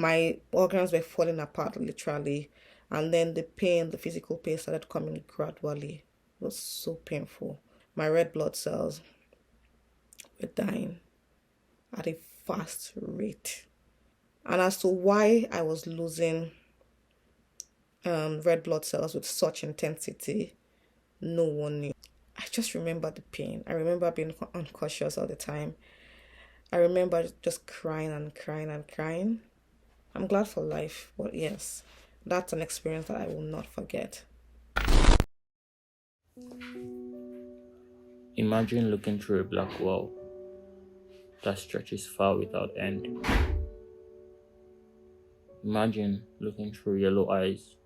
My organs were falling apart literally, and then the physical pain started coming gradually. It was so painful. My red blood cells were dying at a fast rate. And as to why I was losing red blood cells with such intensity, no one knew. I just remember the pain. I remember being unconscious all the time. I remember just crying and crying and crying. I'm glad for life, but yes, that's an experience that I will not forget. Imagine looking through a black wall that stretches far without end. Imagine looking through yellow eyes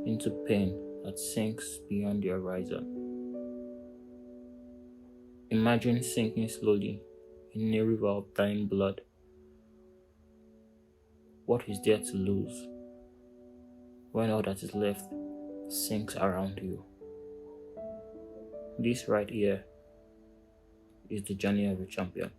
into pain that sinks beyond the horizon. Imagine sinking slowly in a river of dying blood. What is there to lose when all that is left sinks around you? This right here is the journey of a champion.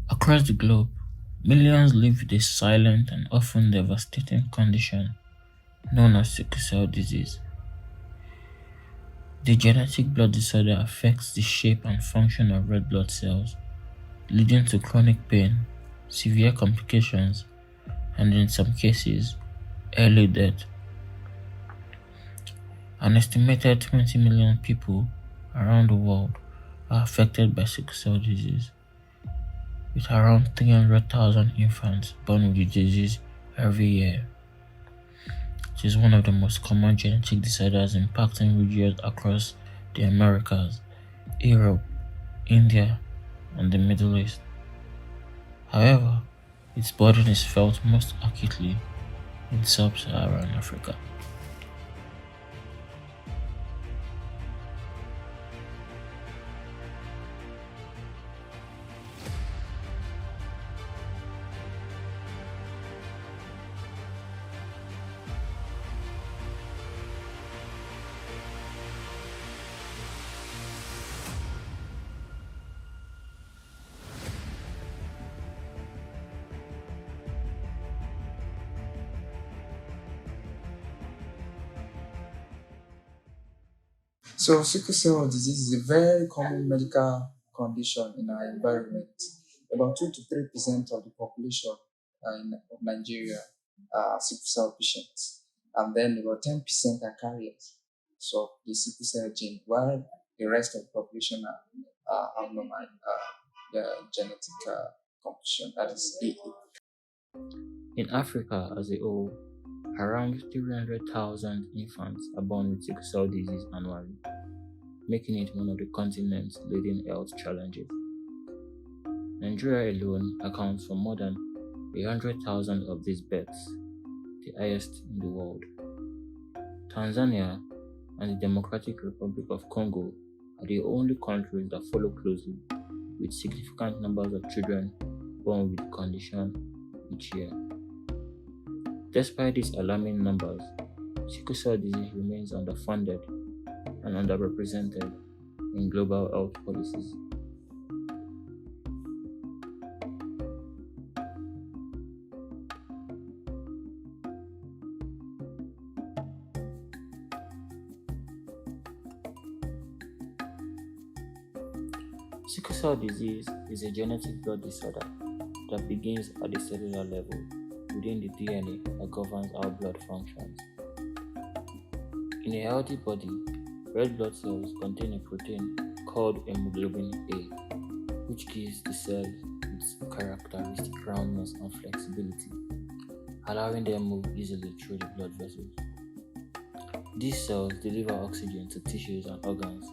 Across the globe, millions live with a silent and often devastating condition known as sickle cell disease. The genetic blood disorder affects the shape and function of red blood cells, leading to chronic pain, severe complications, and in some cases, early death. An estimated 20 million people around the world are affected by sickle cell disease, with around 300,000 infants born with the disease every year. It is one of the most common genetic disorders impacting regions across the Americas, Europe, India, and the Middle East. However, its burden is felt most acutely in sub-Saharan Africa. So, sickle cell disease is a very common medical condition in our environment. About 2 to 3% of the population of Nigeria are sickle cell patients, and then about 10% are carriers. So, the sickle cell gene, while the rest of the population are abnormal, the genetic condition, that is AA. In Africa as a whole, around 300,000 infants are born with sickle cell disease annually, making it one of the continent's leading health challenges. Nigeria alone accounts for more than 100,000 of these births, the highest in the world. Tanzania and the Democratic Republic of Congo are the only countries that follow closely, with significant numbers of children born with the condition each year. Despite these alarming numbers, sickle cell disease remains underfunded and underrepresented in global health policies. Sickle cell disease is a genetic blood disorder that begins at the cellular level within the DNA that governs how blood functions. In a healthy body, red blood cells contain a protein called hemoglobin A, which gives the cells its characteristic roundness and flexibility, allowing them to move easily through the blood vessels. These cells deliver oxygen to tissues and organs,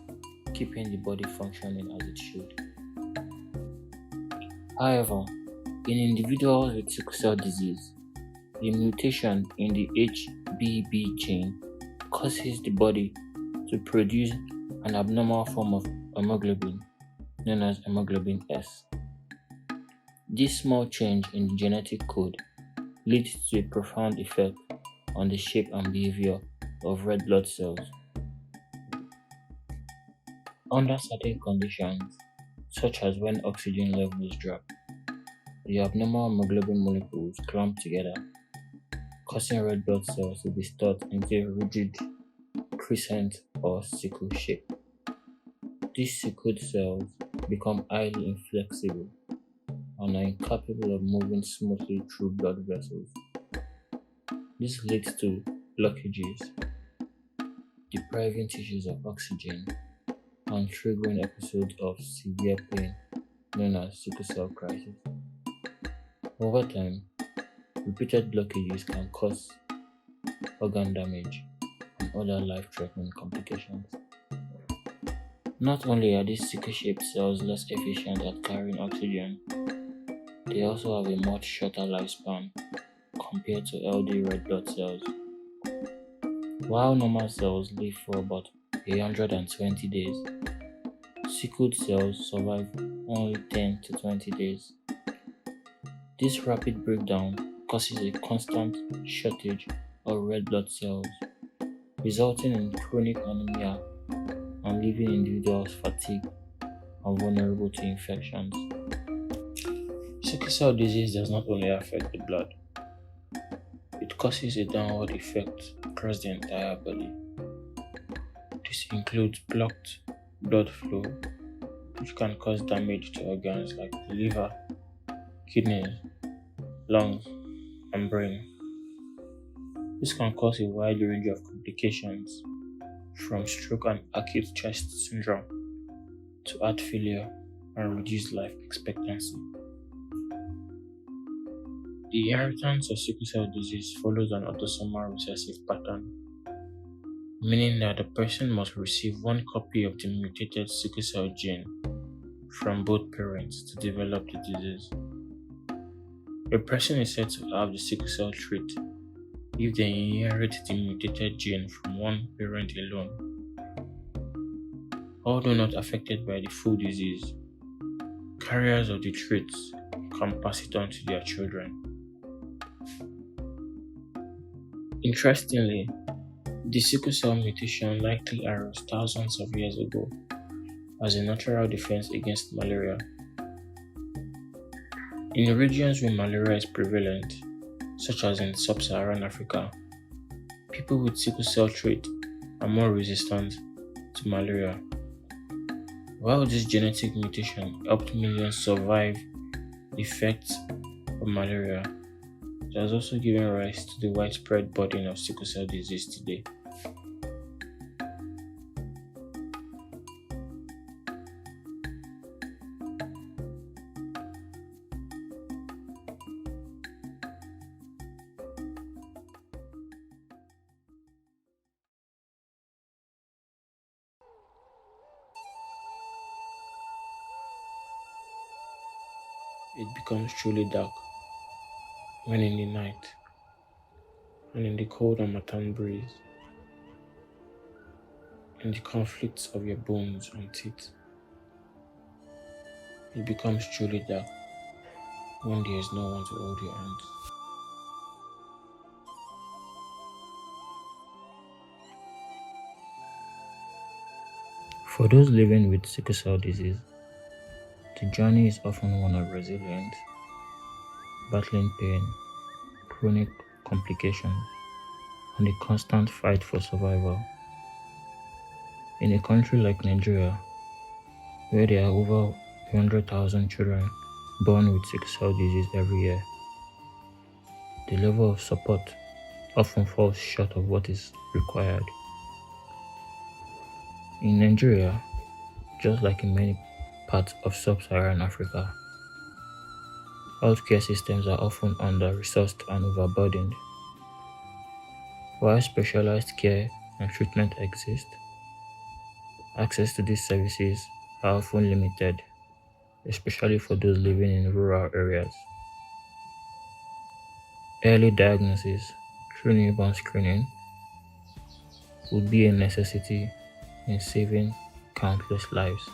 keeping the body functioning as it should. However, in individuals with sickle cell disease, the mutation in the HBB gene causes the body to produce an abnormal form of hemoglobin known as hemoglobin S. This small change in the genetic code leads to a profound effect on the shape and behavior of red blood cells. Under certain conditions, such as when oxygen levels drop, the abnormal hemoglobin molecules clump together, causing red blood cells to distort into a rigid crescent or sickle shape. These sickled cells become highly inflexible and are incapable of moving smoothly through blood vessels. This leads to blockages, depriving tissues of oxygen and triggering episodes of severe pain known as sickle cell crisis. Over time, repeated blockages can cause organ damage and other life-threatening complications. Not only are these sickle-shaped cells less efficient at carrying oxygen, they also have a much shorter lifespan compared to healthy red blood cells. While normal cells live for about 120 days, sickled cells survive only 10 to 20 days. This rapid breakdown causes a constant shortage of red blood cells, resulting in chronic anemia and leaving individuals fatigued and vulnerable to infections. Sickle cell disease does not only affect the blood, it causes a downward effect across the entire body. This includes blocked blood flow, which can cause damage to organs like the liver, kidneys, lungs, and brain. This can cause a wide range of complications, from stroke and acute chest syndrome to heart failure and reduced life expectancy. The inheritance of sickle cell disease follows an autosomal recessive pattern, meaning that the person must receive one copy of the mutated sickle cell gene from both parents to develop the disease. A person is said to have the sickle cell trait if they inherit the mutated gene from one parent alone. Although not affected by the full disease, carriers of the traits can pass it on to their children. Interestingly, the sickle cell mutation likely arose thousands of years ago as a natural defense against malaria. In regions where malaria is prevalent, such as in sub-Saharan Africa, people with sickle cell trait are more resistant to malaria. While this genetic mutation helped millions survive the effects of malaria, it has also given rise to the widespread burden of sickle cell disease today. It becomes truly dark when in the night and in the cold Harmattan breeze, in the conflicts of your bones and teeth. It becomes truly dark when there is no one to hold your hands. For those living with sickle cell disease, the journey is often one of resilience, battling pain, chronic complications, and a constant fight for survival. In a country like Nigeria, where there are over 100,000 children born with sickle cell disease every year, the level of support often falls short of what is required. In Nigeria, just like in many parts of sub-Saharan Africa, healthcare systems are often under-resourced and overburdened. While specialized care and treatment exist, access to these services are often limited, especially for those living in rural areas. Early diagnosis through newborn screening would be a necessity in saving countless lives.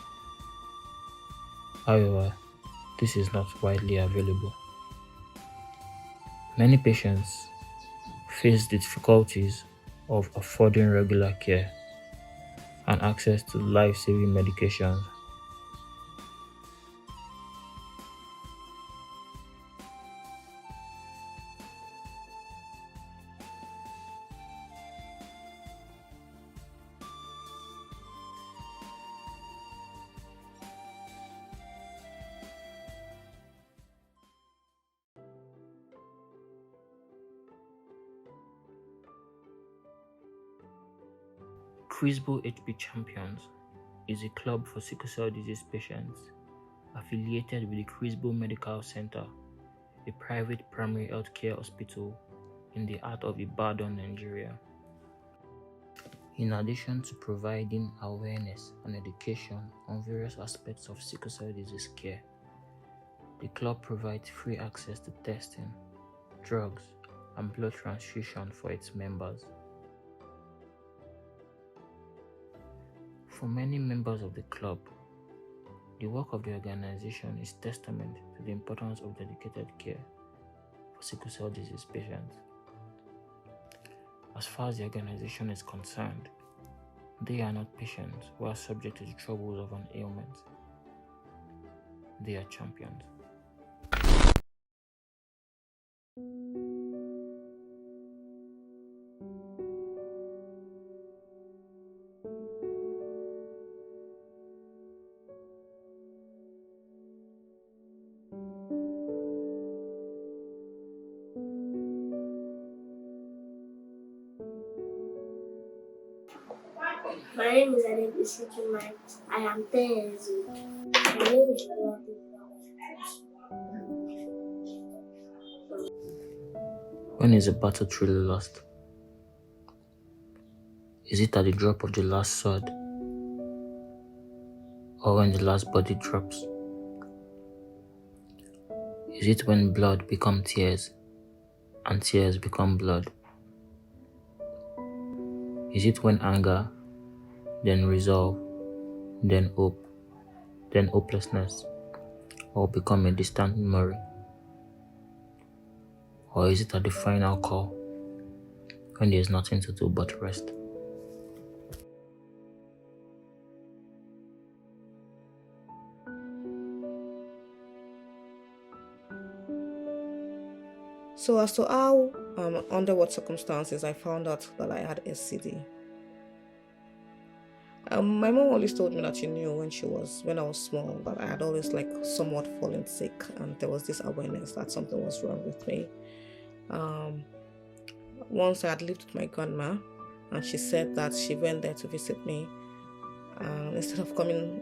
However, this is not widely available. Many patients face the difficulties of affording regular care and access to life saving medications. Crisbo HB Champions is a club for sickle cell disease patients affiliated with the Crisbo Medical Center, a private primary health care hospital in the heart of Ibadan, Nigeria. In addition to providing awareness and education on various aspects of sickle cell disease care, the club provides free access to testing, drugs, and blood transfusion for its members. For many members of the club, the work of the organization is testament to the importance of dedicated care for sickle cell disease patients. As far as the organization is concerned, they are not patients who are subject to the troubles of an ailment. They are champions. My name is Adeb Isikiman. I am 10 years old. My name is When is a battle truly lost? Is it at the drop of the last sword, or when the last body drops? Is it when blood becomes tears and tears become blood? Is it when anger, then resolve, then hope, then hopelessness, all become a distant memory? Or is it at the final call, when there is nothing to do but rest? So as to how, under what circumstances I found out that I had SCD. My mom always told me that she knew when I was small, that I had always somewhat fallen sick, and there was this awareness that something was wrong with me. Once I had lived with my grandma, and she said that she went there to visit me. Instead of coming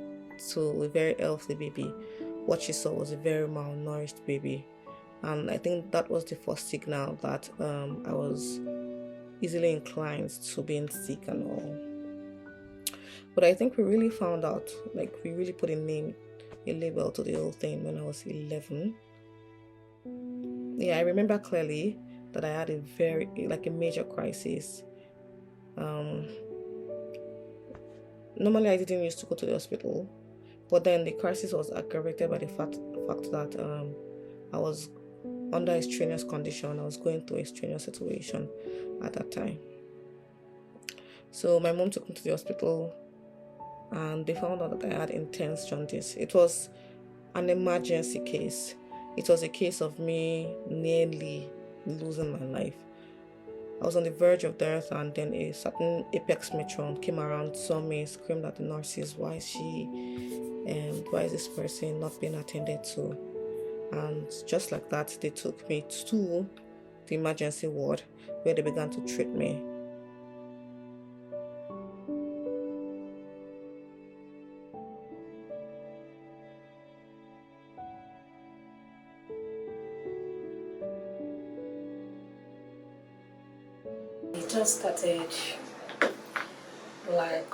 to a very healthy baby, what she saw was a very malnourished baby. And I think that was the first signal that I was easily inclined to being sick and all. But I think we really found out, we really put a label to the whole thing when I was 11. Yeah, I remember clearly that I had a major crisis. Normally I didn't used to go to the hospital, but then the crisis was aggravated by the fact that I was under a strenuous condition. I was going through a strenuous situation at that time. So my mom took me to the hospital, and they found out that I had intense jaundice. It was an emergency case. It was a case of me nearly losing my life. I was on the verge of death, and then a certain apex matron came around, saw me, screamed at the nurses, why is this person not being attended to? And just like that, they took me to the emergency ward, where they began to treat me. It just started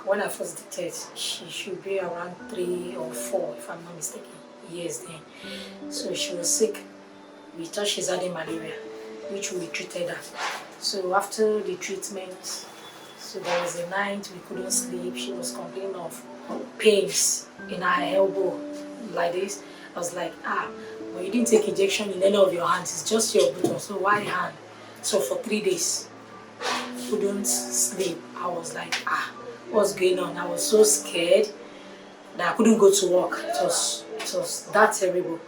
when I first detected, she should be around 3 or 4, if I'm not mistaken, years then. So she was sick. We thought she's having malaria, which we treated her. So after the treatment, so there was a night we couldn't sleep. She was complaining of pains in her elbow, like this. I was like, but you didn't take injection in any of your hands. It's just your button. So why hand? So for 3 days, couldn't sleep. I was like, what's going on? I was so scared that I couldn't go to work. It was that terrible.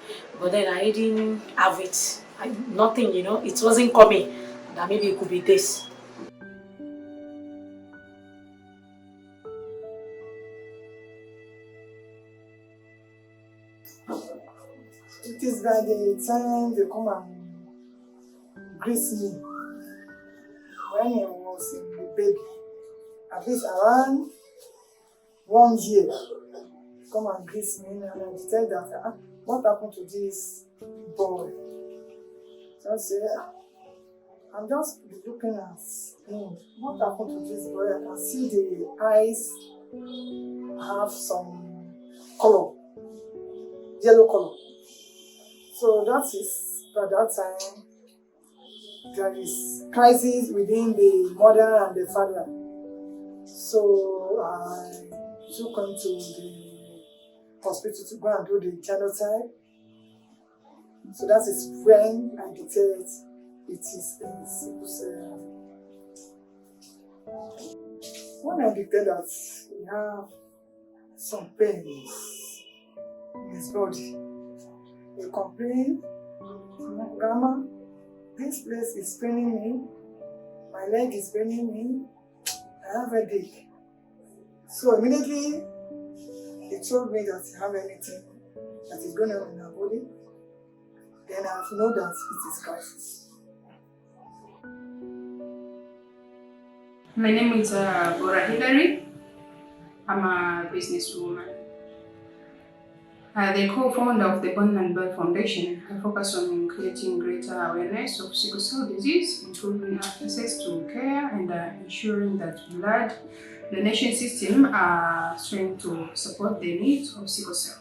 But then I didn't have it. Nothing, it wasn't coming. That maybe it could be this. It is by the time they come and greet me when he was in the baby, at least around 1 year, come and greet me and I tell that what happened to this boy? So I say, I'm just looking at him. What happened to this boy? I can see the eyes have some color, yellow color. So that is by that time there is crisis within the mother and the father. So I took him to the hospital to go and do the genotype. So that is when I detect it is a sickle cell. When I detect that he have some pains in his body, he complained, Grandma, this place is paining me, my leg is paining me, I have a headache. So immediately he told me that he have anything that is going on in her body. Then I have known that it is crisis. My name is Bora Hilary. I'm a businesswoman. The co-founder of the Born and Blood Foundation, I focus on creating greater awareness of sickle cell disease, improving access to care, and ensuring that blood donation system are trained to support the needs of sickle cell.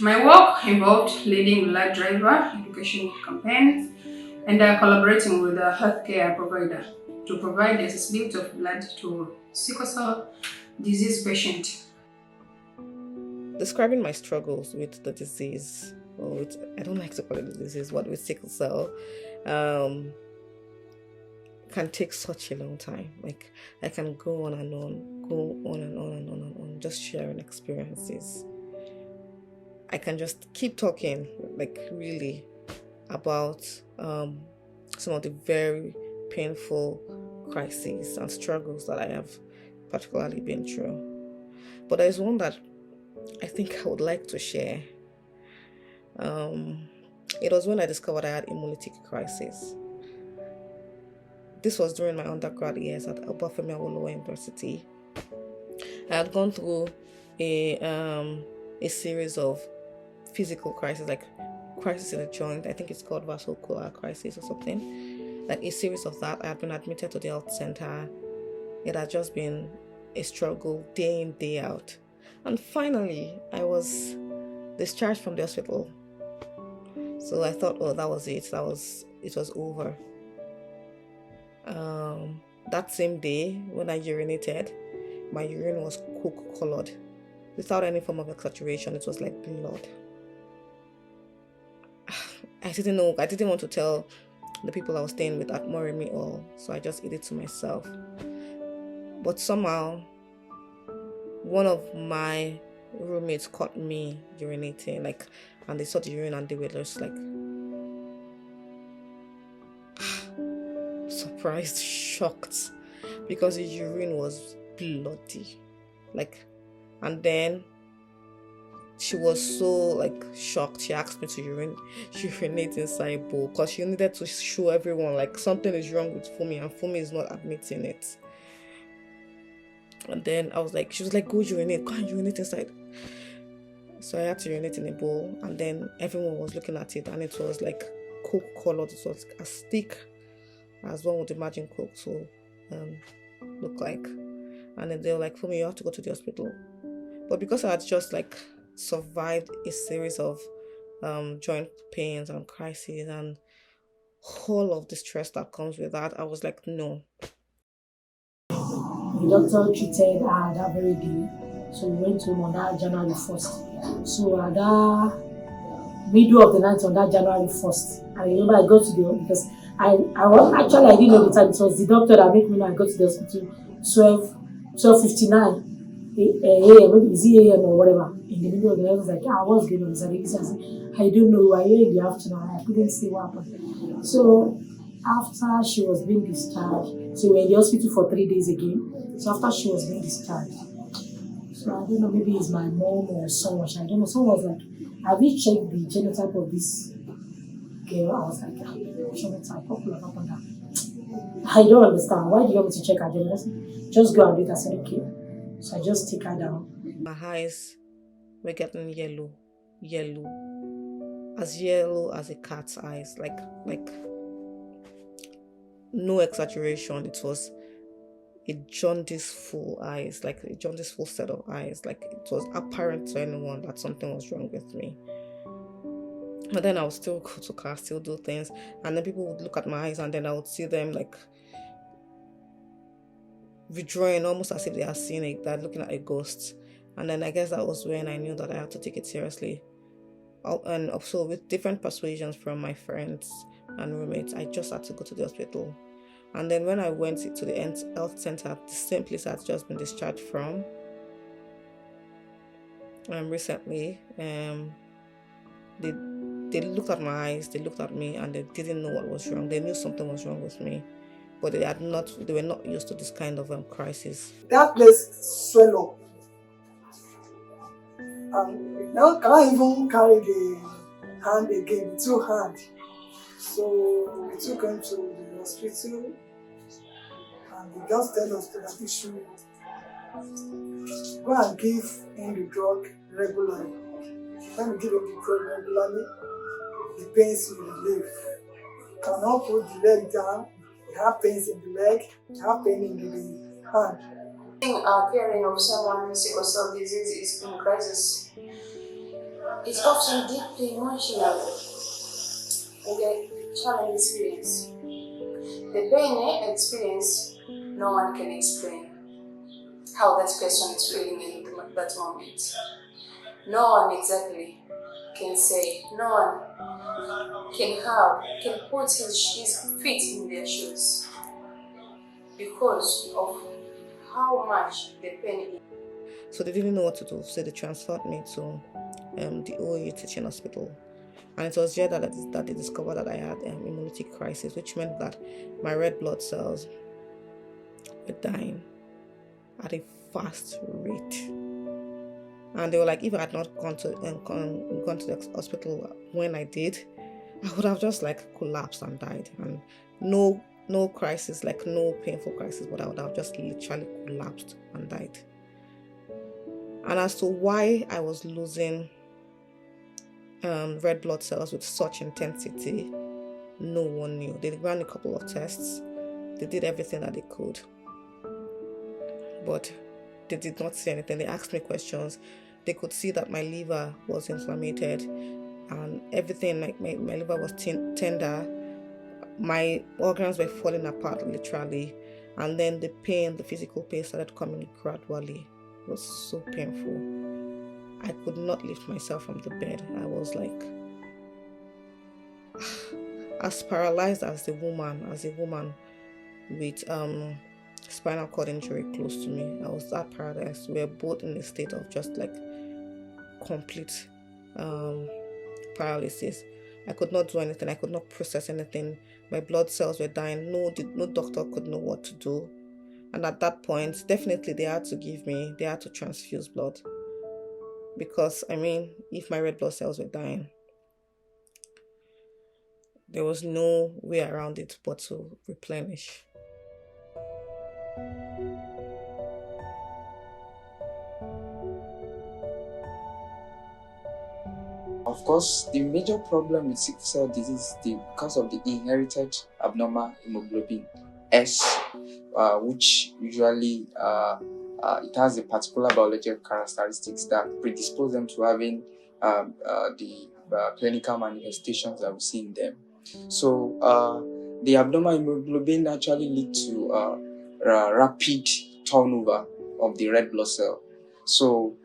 My work involved leading blood driver education campaigns and collaborating with a healthcare provider to provide the accessibility of blood to sickle cell disease patients. Describing my struggles with the disease, I don't like to call it a disease, but with sickle cell, can take such a long time. Like, I can go on and on, just sharing experiences. I can just keep talking, like, really, about some of the very painful crises and struggles that I have particularly been through. But there's one that I think I would like to share. It was when I discovered I had hemolytic crisis. This was during my undergrad years at Obafemi Awolowo University. I had gone through a series of physical crises, like crisis in the joint. I think it's called vascular crisis or something. Like a series of that. I had been admitted to the health center. It had just been a struggle day in, day out. And finally, I was discharged from the hospital. So I thought, that was it. It was over. That same day, when I urinated, my urine was coke colored. Without any form of exaggeration, it was like blood. I didn't know. I didn't want to tell the people I was staying with at Moremi all, so I just ate it to myself. But somehow, one of my roommates caught me urinating, and they saw the urine and they were just like surprised, shocked, because the urine was bloody. And then she was so shocked. She asked me to urinate inside a bowl because she needed to show everyone something is wrong with Fumi and Fumi is not admitting it. And then she was like, go urinate, go and urinate inside. So I had to urinate in a bowl, and then everyone was looking at it, and it was coke colored. It was as thick as one would imagine coke to look like. And then they were like, Fumi, you have to go to the hospital. But because I had just survived a series of joint pains and crises and all of the stress that comes with that, I was like, no. The doctor treated her that very day. So we went home on that January 1st. So at that middle of the night on that January 1st, I remember I got to the because I didn't know the time. It was the doctor that made me know I got to the hospital 12:59 a.m. Maybe is it a.m. or whatever. In the middle of the night, I was like, what's going on? So I said, I don't know. I here in the afternoon. I couldn't see what happened. So after she was being discharged, so we were in the hospital for 3 days again. So after she was being discharged, so I don't know, maybe it's my mom or someone. I don't know. Someone was like, have you checked the genotype of this girl? I was like, genotype, what could have happened now? I don't understand. Why do you want me to check her genotype? Just go and do it. I said, okay. So I just take her down. My eyes were getting yellow as a cat's eyes, like no exaggeration. It was a jaundice full eyes, like a jaundice full set of eyes. Like it was apparent to anyone that something was wrong with me. But then I would still go to class, still do things, and then people would look at my eyes, and then I would see them like withdrawing, almost as if they are seeing it, they're looking at a ghost. And then I guess that was when I knew that I had to take it seriously. And also with different persuasions from my friends and roommates, I just had to go to the hospital. And then when I went to the health center, the same place I'd just been discharged from recently, they looked at my eyes, they looked at me, and they didn't know what was wrong. They knew something was wrong with me, but they were not used to this kind of crisis. That place swell up. And now can't even carry the hand again, the two hands. So we took him to the hospital, and they just tell us that we should go and give him the drug regularly. When we give him the drug regularly, the pains will relieve. You cannot put the leg down. You have pains in the leg, you have pain in the hand. Caring of someone with sickle cell disease is in crisis. It's often deeply emotional and a challenging experience. The pain they experience, no one can explain how that person is feeling in that moment. No one exactly can say, no one can put his feet in their shoes because of how much the pain is. So they didn't know what to do, so they transferred me to the OU teaching hospital. And it was there that they discovered that I had immunity crisis, which meant that my red blood cells were dying at a fast rate. And they were like, if I had not gone to the hospital when I did, I would have just like collapsed and died. And no crisis, like no painful crisis, but I would have just literally collapsed and died. And as to why I was losing red blood cells with such intensity, no one knew. They ran a couple of tests. They did everything that they could, but they did not see anything. They asked me questions. They could see that my liver was inflamed and everything, like my liver was tender. My organs were falling apart literally, and then the physical pain started coming gradually. It was so painful. I could not lift myself from the bed. I was like as paralyzed as a woman with spinal cord injury close to me. I was that paralyzed. We were both in a state of just like complete paralysis. I could not do anything. I could not process anything. My blood cells were dying. No doctor could know what to do. And at that point, definitely they had to transfuse blood. Because, if my red blood cells were dying, there was no way around it but to replenish. Of course, the major problem with sickle cell disease is because of the inherited abnormal hemoglobin S, which usually it has a particular biological characteristics that predispose them to having the clinical manifestations that we see in them. So the abnormal hemoglobin actually lead to rapid turnover of the red blood cell. So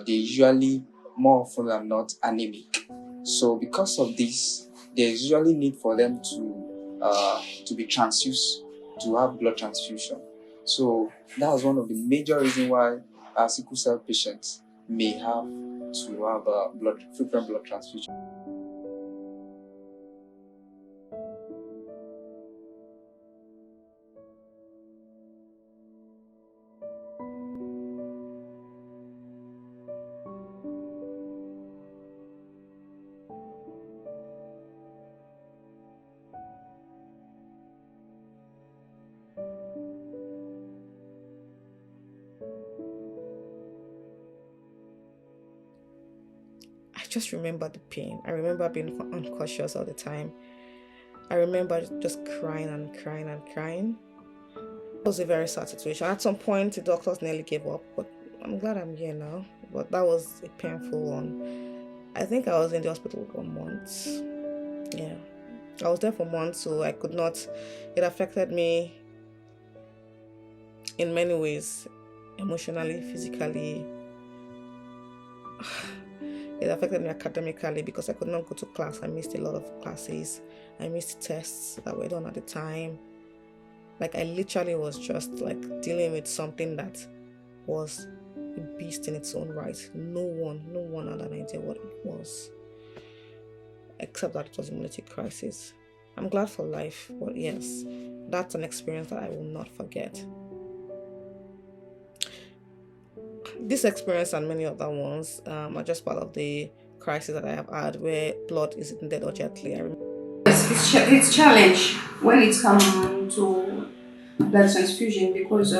they usually more often than not anemic. So because of this, there's usually need for them to to be transfused, to have blood transfusion. So that was one of the major reasons why sickle cell patients may have to have frequent blood transfusion. I just remember the pain. I remember being unconscious all the time. I remember just crying and crying and crying. It was a very sad situation. At some point, the doctors nearly gave up, but I'm glad I'm here now. But that was a painful one. I think I was in the hospital for months. Yeah, I was there for months, so I could not. It affected me in many ways, emotionally, physically. It affected me academically because I could not go to class. I missed a lot of classes. I missed tests that were done at the time. Like, I literally was just like dealing with something that was a beast in its own right. No one had an idea what it was, except that it was a immunity crisis. I'm glad for life, but yes, that's an experience that I will not forget. This experience and many other ones are just part of the crisis that I have had where blood is needed urgently. It's challenge when it comes to blood transfusion because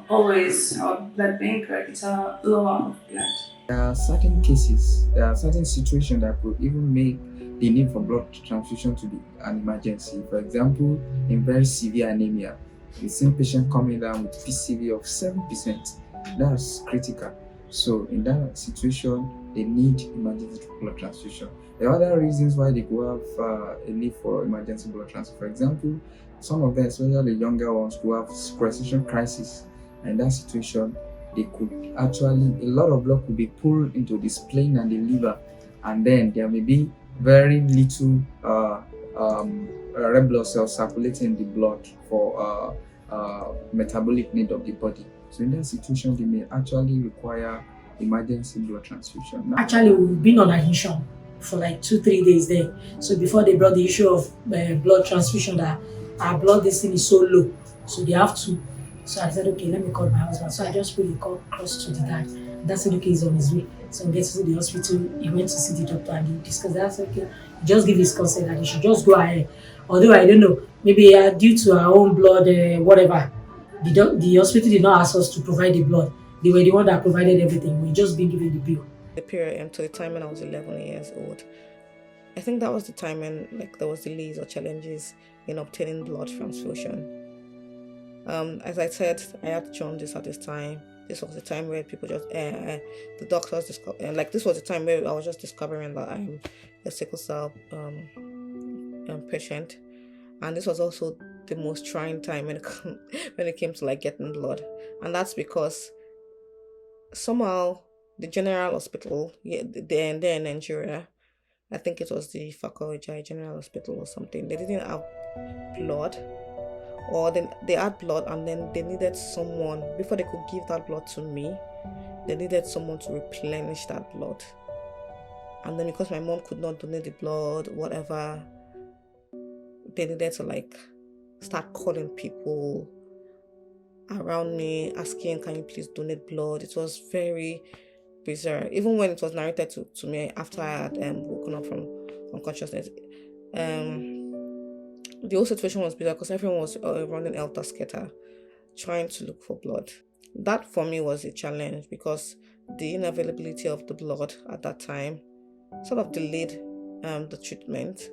always our blood bank it's a lower of blood. There are certain cases, there are certain situations that could even make the need for blood transfusion to be an emergency. For example, in very severe anemia, the same patient coming down with PCV of 7%, that's critical. So in that situation, they need emergency blood transfusion. There are other reasons why they could have a need for emergency blood transfusion. For example, some of them, especially the younger ones, could have precision crisis. And in that situation, they could actually, a lot of blood could be pulled into the spleen and the liver, and then there may be very little red blood cells circulating in the blood for metabolic need of the body. So in that situation, they may actually require emergency blood transfusion. Now, Actually, we've been on admission for like 2-3 days there. So before they brought the issue of blood transfusion, that our blood this thing is so low, so they have to. So I said, okay, let me call my husband. So I just put the call close to the dad. Dad said, okay, he's on his way. So he gets to the hospital. He went to see the doctor and he discussed that. I said, okay, just give his consent that he should just go ahead. Although I don't know, maybe due to our own blood, whatever, the hospital did not ask us to provide the blood. They were the one that provided everything. We just been given the bill. The period to the time when I was 11 years old. I think that was the time when there was delays or challenges in obtaining blood transfusion. As I said, I had jaundice at this time. This was the time where people just the doctors this was the time where I was just discovering that I'm a sickle cell patient, and this was also the most trying time when it came to getting blood, and that's because somehow the general hospital, there in Nigeria, I think it was the Fakoja General Hospital or something, they didn't have blood. Or they had blood and then they needed someone, before they could give that blood to me, they needed someone to replenish that blood. And then because my mom could not donate the blood, whatever, they needed to start calling people around me, asking, can you please donate blood? It was very bizarre. Even when it was narrated to me after I had woken up from unconsciousness, the whole situation was bizarre because everyone was running helter-skelter, trying to look for blood. That for me was a challenge because the inavailability of the blood at that time sort of delayed the treatment.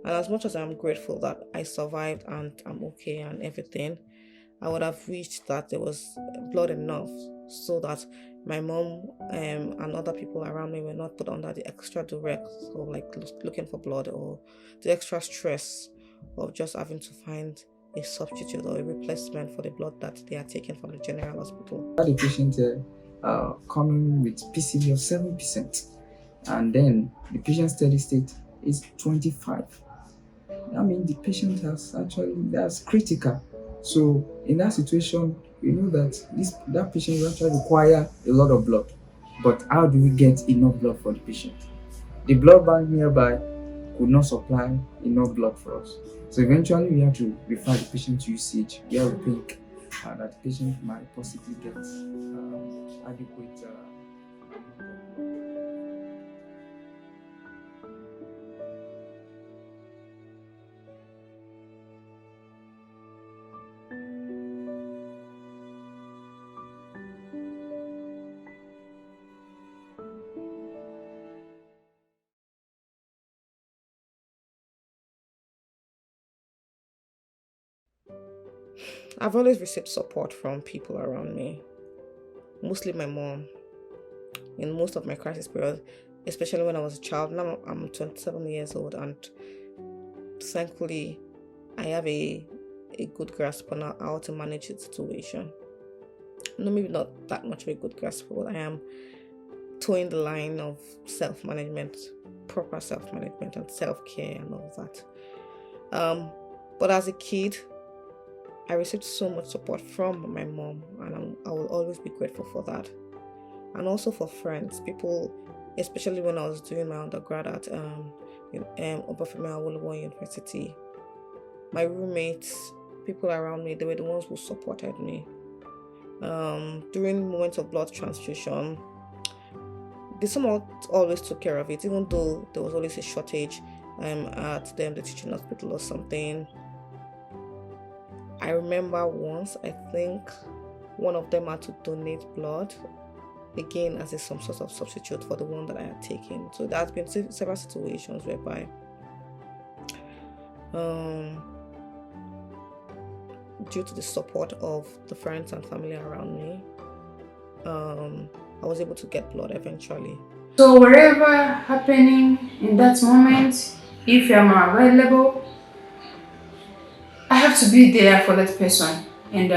And as much as I'm grateful that I survived and I'm okay and everything, I would have wished that there was blood enough so that my mom and other people around me were not put under the extra duress of looking for blood, or the extra stress of just having to find a substitute or a replacement for the blood that they are taking from the general hospital. the patient coming with PCV of 7%, and then the patient's steady state is 25. I mean, the patient that's critical. So in that situation, we know that that patient will actually require a lot of blood. But how do we get enough blood for the patient? The blood bank nearby could not supply enough blood for us. So eventually we have to refer the patient to UCH where we think that the patient might possibly get adequate amount of blood. I've always received support from people around me, mostly my mom, in most of my crisis periods, especially when I was a child. Now I'm 27 years old, and thankfully, I have a good grasp on how to manage the situation. No, maybe not that much of a good grasp, but I am towing the line of self-management, proper self-management, and self-care and all of that. But as a kid, I received so much support from my mom, and I will always be grateful for that. And also for friends, people, especially when I was doing my undergrad at Obafemi Awolowo University, my roommates, people around me, they were the ones who supported me. During moments of blood transfusion, they somewhat always took care of it, even though there was always a shortage at the teaching hospital or something. I remember once, I think one of them had to donate blood, again as some sort of substitute for the one that I had taken. So there has been several situations whereby due to the support of the friends and family around me, I was able to get blood eventually. So whatever happening in that moment, if I'm available, I have to be there for that person and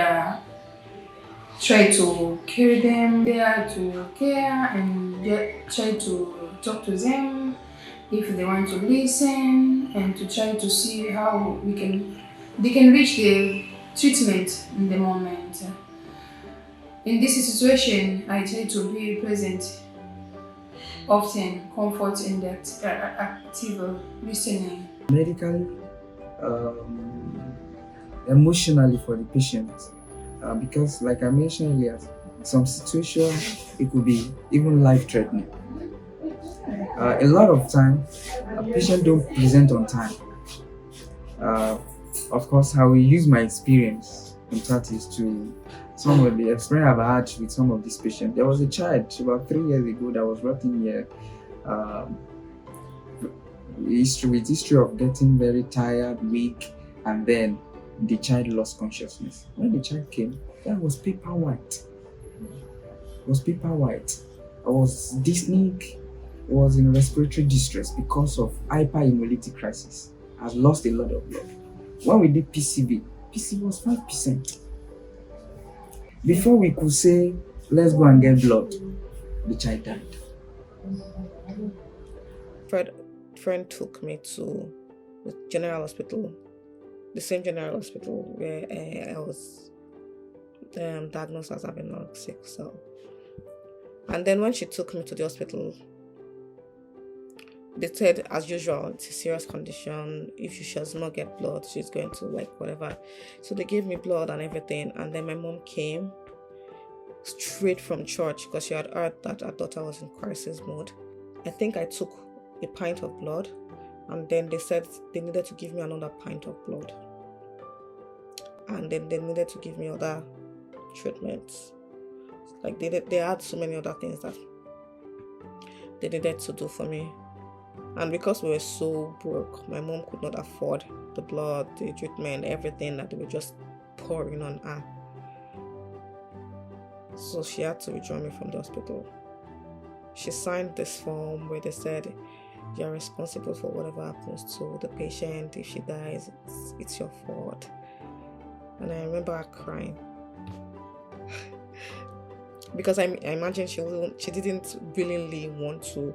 try to carry them there to care and try to talk to them if they want to listen and to try to see how they can reach the treatment in the moment. In this situation, I try to be present often, comfort in that active listening. Medically, emotionally for the patient, because like I mentioned earlier, in some situations it could be even life-threatening. A lot of time, a patient don't present on time. Of course, I will use my experience in practice to some of the experience I've had with some of these patients. There was a child about 3 years ago that was working here. With history of getting very tired, weak, and then the child lost consciousness. When the child came, that was paper white. It was paper white. I was dyspneic, was in respiratory distress because of hyperhemolytic crisis. I've lost a lot of blood. When we did PCB was 5%. Before we could say, let's go and get blood, the child died. Friend took me to the general hospital, the same general hospital where I was diagnosed as having non-sick cell. And then when she took me to the hospital, they said, as usual, it's a serious condition. If she does not get blood, she's going to whatever. So they gave me blood and everything. And then my mom came straight from church because she had heard that her daughter was in crisis mode. I think I took a pint of blood, and then they said they needed to give me another pint of blood. And then they needed to give me other treatments. Like they had so many other things that they needed to do for me. And because we were so broke, my mom could not afford the blood, the treatment, everything that they were just pouring on her. So she had to withdraw me from the hospital. She signed this form where they said, you're responsible for whatever happens to the patient. If she dies, it's your fault. And I remember her crying. Because I imagine she didn't willingly want to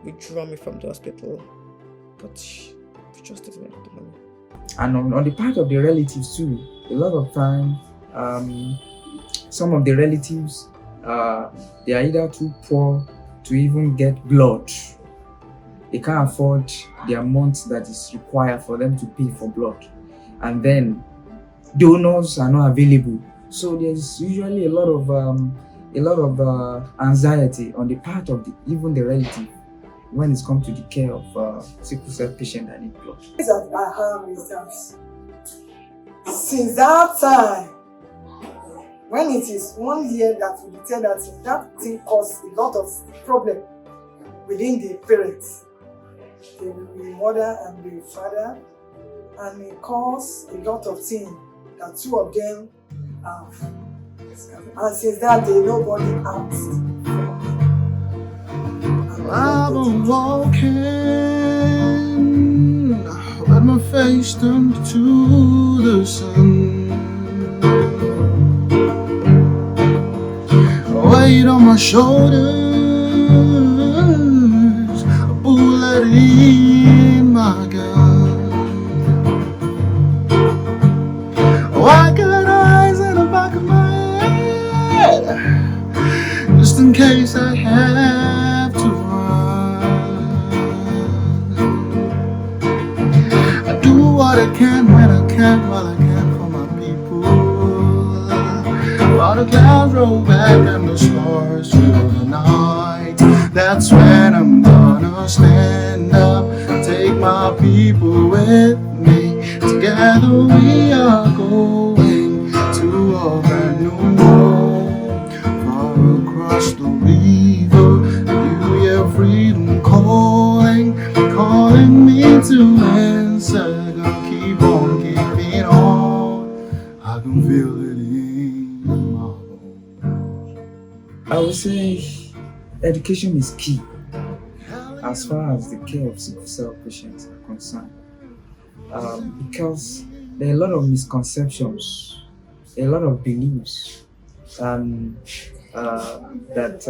withdraw me from the hospital, but she Just isn't enough money. And on the part of the relatives too, a lot of time, some of the relatives, they are either too poor to even get blood. They can't afford the amount that is required for them to pay for blood, and then donors are not available. So there's usually a lot of anxiety on the part of even the relative when it comes to the care of sickle cell patient that need blood. That I have is that since that time, when it is 1 year that we tell that thing causes a lot of problem within the parents, the mother and the father, and it causes a lot of things that two of them have. And since that day, nobody asked for. I've been walking with my face turned to the sun. Weight on my shoulders, a bullet in my gun. Oh, I got eyes in the back of my head, just in case I have to run. I do what I can when I can, while I can for my people. While the clouds roll back and the stars fill the night, that's when I'm gonna stand up, take my people with me. Together we are going to a brand new world, far across the river. You hear freedom calling, calling me to answer. Gonna keep on keeping on. I can feel it in my bones. I would say education is key as far as the care of sickle cell patients are concerned, because there are a lot of misconceptions, a lot of beliefs, that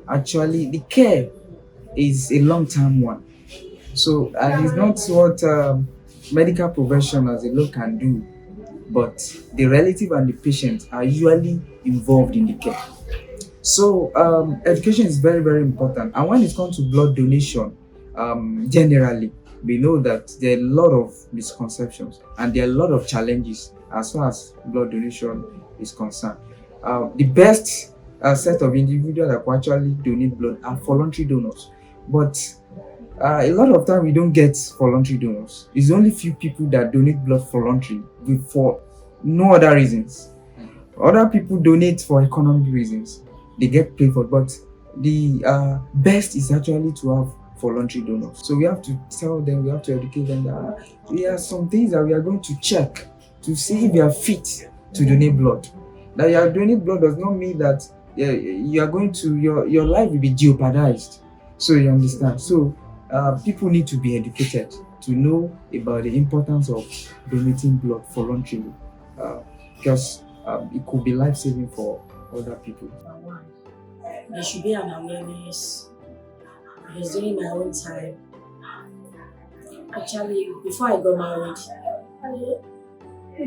actually the care is a long-term one. So it's not what medical professionals alone can do, but the relative and the patient are usually involved in the care. So education is very, very important. And when it comes to blood donation, generally, we know that there are a lot of misconceptions and there are a lot of challenges as far as blood donation is concerned. The best set of individuals that can actually donate blood are voluntary donors. But a lot of time we don't get voluntary donors. It's only few people that donate blood voluntarily for no other reasons. Other people donate for economic reasons. They get paid for, but the best is actually to have voluntary donors. So we have to tell them, we have to educate them that there are some things that we are going to check to see if you are fit to donate blood. That you are donating blood does not mean that you are going to your life will be jeopardized. So you understand. So people need to be educated to know about the importance of donating blood voluntarily, because it could be life-saving for other people. There should be an awareness. Because during my own time, actually, before I got married,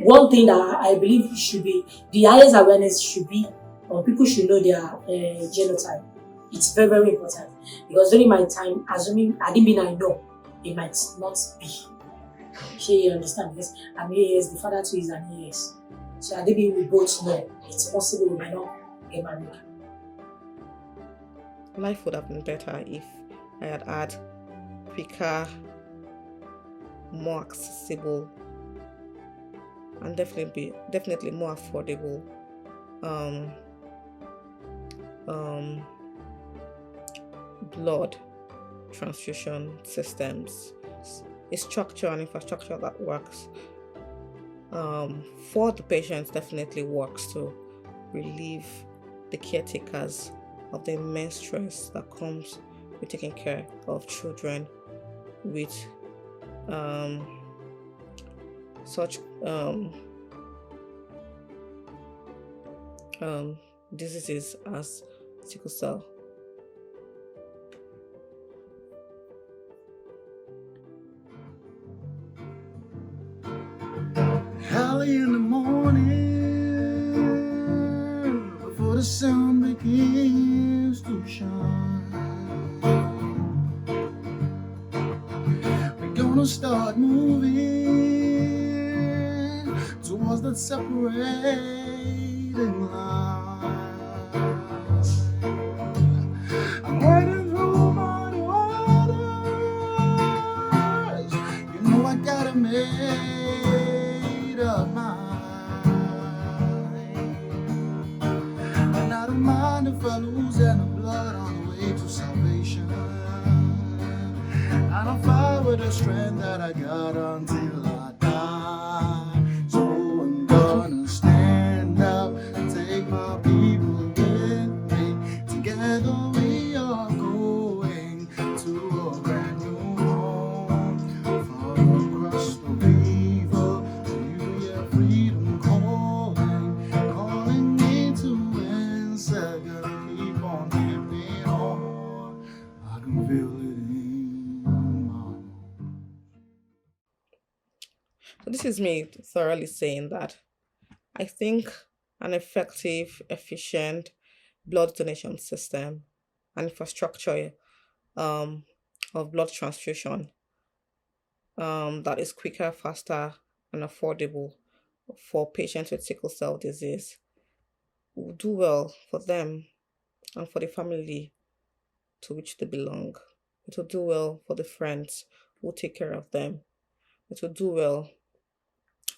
one thing that I believe should be, the highest awareness should be, or people should know their genotype. It's very, very important. Because during my time, assuming I didn't mean I know, it might not be. Sure, you understand? Because I'm AS, the father too is an AS. So I think we both know it's possible we might not get married. Life would have been better if I had had quicker, more accessible, and definitely more affordable blood transfusion systems, a structure and infrastructure that works for the patients, definitely works to relieve the caretakers of the immense stress that comes with taking care of children with such diseases as sickle cell. before the sun begins to shine. We're gonna start moving towards that separating line. I'm wading through muddy waters. You know I gotta make up mind. And I don't mind if I lose any blood on the way to salvation. And I'll fight with the strength that I got until I die. So I'm gonna stand up and take my people with me. Together we are going to a brand new home. Far across the river, you hear freedom calling me to answer. Gotta keep on keeping on. I can feel it in my heart. So this is me thoroughly saying that I think an effective, efficient blood donation system and infrastructure um, of blood transfusion that is quicker, faster, and affordable for patients with sickle cell disease will do well for them and for the family to which they belong. It will do well for the friends who take care of them. It will do well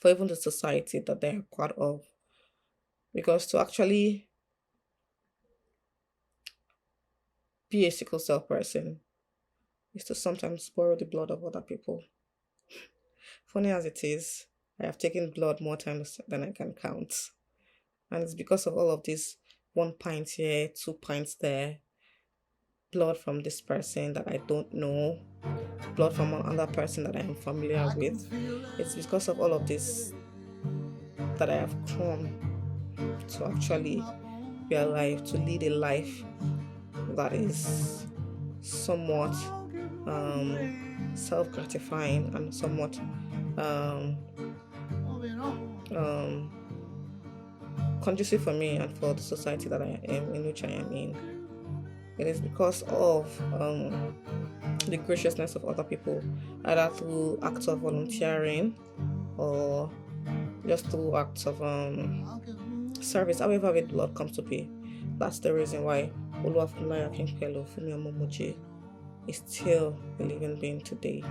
for even the society that they are part of. Because to actually be a sickle cell person is to sometimes borrow the blood of other people. Funny as it is, I have taken blood more times than I can count. And it's because of all of this 1 pint here, 2 pints there, blood from this person that I don't know, blood from another person that I am familiar with. It's because of all of this that I have come to actually be alive, to lead a life that is somewhat self-gratifying and somewhat conducive for me and for the society that I am in, which I am in. It is because of the graciousness of other people, either through acts of volunteering or just through acts of service, however the Lord comes to be. That's the reason why Oluwafunmilayo Akinpelu Fumi Omomoje is still a living being today.